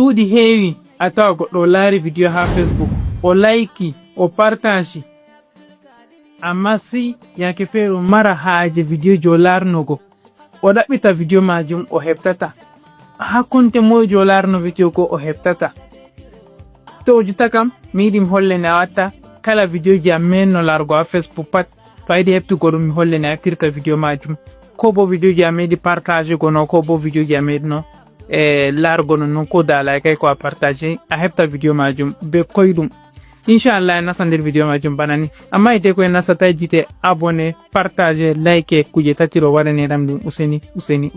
Ɗuuɗi heewi a tawa goɗɗo laari video ha Facebook o like o partage, amma si yake feere mara haaje video jo larnogo o ɗaɓɓita video majum o heɓtata, ha konte moy jo larno video go o heɓtata. To o jutta kam mi yiɗi mi hollene a watta kala video ji amen no largo ha Facebook pat to a yiɗi heɓtugo ɗum mi hollene a firta video majum, ko bo video ji a meɗi partage gono, ko bo video ji a meɗi no largo non ko dala kay ko a partage a heɓta video majum be koyɗum. Inshallah en nasa nder video majum banani, amma ite ko en nasata jite abonné partage like kuje tatiro waɗane ɗam ɗum useni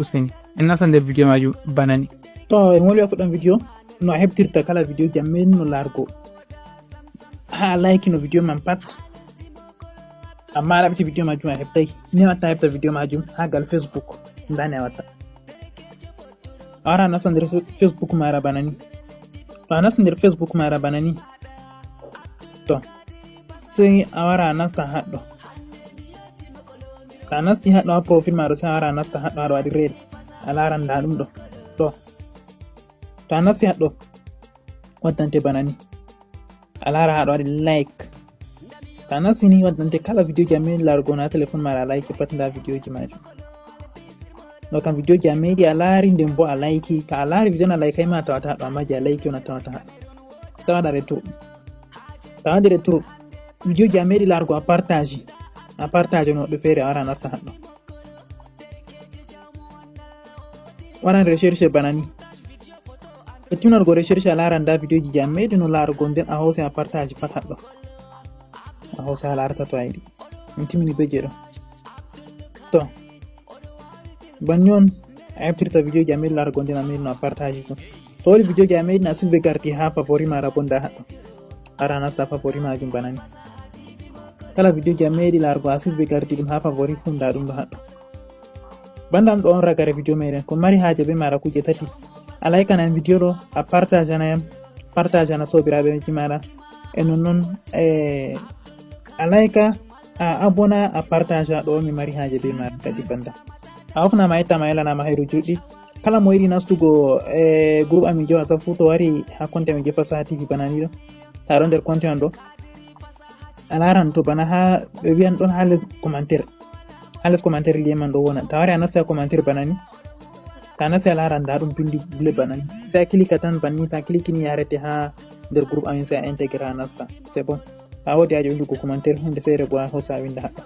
en nasa nder video majum banani. To en woli fuɗɗam video no a heɓtirta kala video ji amen no largo ha like no video man pat, amma a ɗaɓiti video majum a heɓtay ni watta heɓta video majum ha gal Facebook ndani a watta a wara nasa nder Facebook mara banani. To a nasa nder Facebook mara banani to sai a wara nasta haɗɗo, to a nasti haɗɗo ha profile maɗo sai a wara nasta haɗɗo haɗo waɗi red a laran nda ɗum ɗo to a nasti haɗɗo waddante banani a lara haɗo waɗi like, to a nasti ni waddante kala video ji a meɗi larugo na téléphone maɗa a like pat nda video ji majum ɗo kam video ji a meɗi a laari nden bo a like, ka a laari video na like ma tawata haɗɗo, amma je a like on a tawata haɗɗo sai waɗa retour. To a waɗi retour video ji a meɗi larugo a partage no ɗo feere a wara nasta haɗɗo waɗan recherche banani, to timnorgo recherche a laran nda video ji je a meɗi no larugo nden a hoosa a partage pat haɗɗo a hoosa a larata to a yiɗi. En timmini be je ɗo. To banni on a heɓtirta video ji a meɗi larugo nden a meɗi no a partage ɗum. To woli video ji a meɗi na silve garti ha favori mara bo nda haɗɗo ara nasta favori majum banani, kala video ji a meɗi larugo a silve garti ɗum ha favori fu nda ɗum ɗo haɗɗo. Bandam ɗo on ragare video meɗen ko mari haaje be mara kuje tati: a like-na video ɗo, a partage na sobiraɓe ji maɗa, e nonnon a like a abona a partage ɗo mi mari haaje be mara kadi banda. A hofnama yettama yelanama hayru juɗɗi. Kala mo yiɗi nastugo groupe amin je WhatsApp fu to wari ha compte amin je Fasaha TV banani ɗo, ta ɗo nder compte on ɗo a laran to bana ha ɓe wiyan ɗon ha les commentaire liye man ɗo wona, ta wari a nasti ha commentaire banani, ta nasti a laran nda ɗum bindi bule banani, sai a clique tan banni, ta clique ni yarete ha nder groupe amin sai a intégré a nasta c'est bon. Ta wodi haje windugo commentaire hunde feere bo a hosa a winda haɗɗo.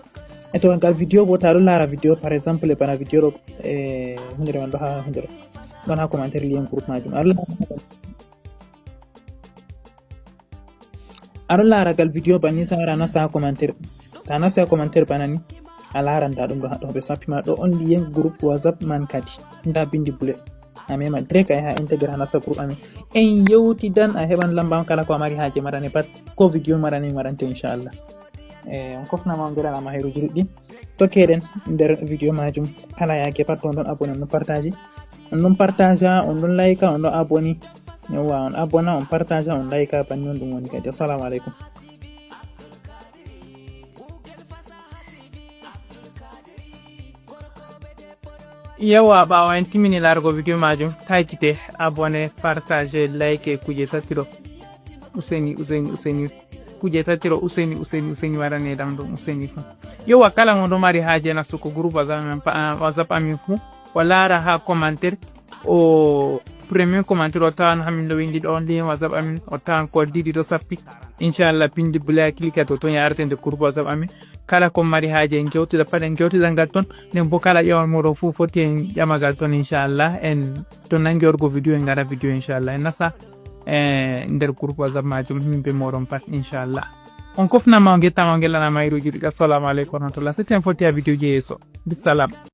E to ngal video bo ta ɗo lara video par exemple bana video ɗo hunde man ɗo ha hunde ɗo ɗon ha commentaire liye groupe majum aɗo lara gal video banni sai wara nasta ha commentaire, ta nasti ha commentaire banani a laran nda ɗum ɗo haɗɗo ɓe sappima ɗo on liyen groupe WhatsApp man kadi nda bindi bule a mema direct a ha intégré ha nasta groupe amin en yewtidan a heɓan lamba kala ko a mari haaje marane pat ko video marane marante inchallah. On kofnama on beɗanama hayru juɗɗi tokkeɗen nder video majum kala yake pat on ɗon abonné, on ɗon partage, on ɗon partage, on ɗon like, on ɗon abonné, yawa on abona, on partage, on like, banni on ɗum woni kadi. Assalamu alaikum. Yawa ɓawo en timmini larugo video majum ta jite abonné partage like kuje tatiro useni kuje tatiro useni waɗane ɗam ɗum useni fu. Yowa kala mo ɗo mari haaje nastugo groupe WhatsApp amin fu o laara ha commentaire o premier commentaire o tawan hamin ɗo windi ɗo lien WhatsApp amin, o tawan ko ɗiɗi ɗo sappi inchallah pindi bula clique to ton yarate nder groupe WhatsApp amin. Kala ko mari haaje en gewtida pat en gewtida ngal ton, nden bo kala ƴewan moɗo fu foti en ƴamagal ton inchallah en to nangi orgo video en gara video inchallah en nasa nder groupe WhatsApp majum min be moɗon pat inchallah. On kofnama on gettama on gellanama hayruji ɗiɗi. Assalamu aleykum wa rahmatullah. C'était un foti a video je yeeso. Bisalam.